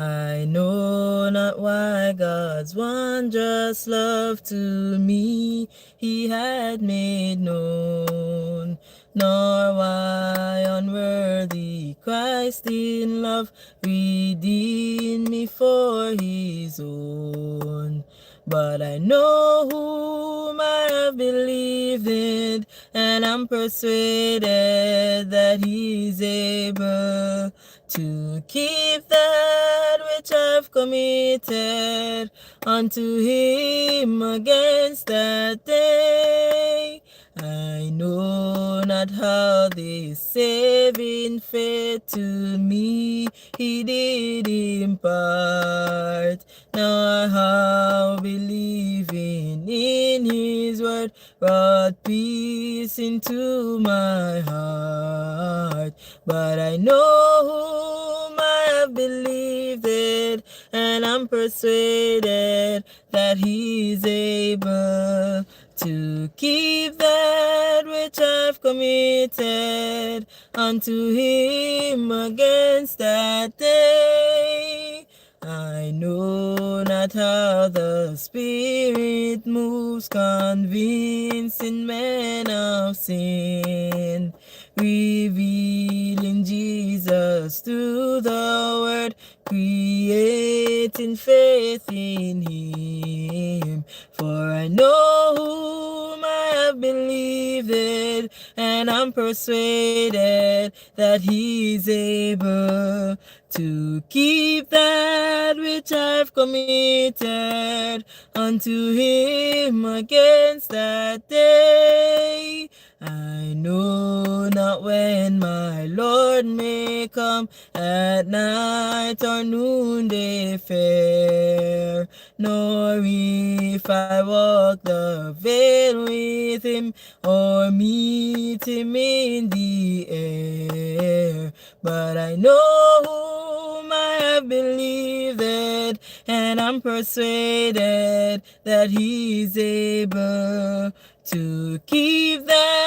I know not why God's wondrous love to me He had made known, nor why unworthy Christ in love redeemed me for His own. But I know whom I have believed in, and I'm persuaded that He's able to keep that which I've committed unto Him against that day. I know not how this saving faith to me He did impart, nor how believing in His word brought peace into my heart. But I know whom I have believed in, and I'm persuaded that He's able to keep that which I've committed unto Him against that day. I know not how the Spirit moves, convincing men of sin, revealing Jesus through the Word, creating faith in Him. For I know whom I have believed in, and I'm persuaded that He's able to keep that which I've committed unto Him against that day. I know not when my Lord may come, at night or noonday fair, nor if I walk the vale with Him, or meet Him in the air. But I know whom I have believed in, and I'm persuaded that He's able to keep that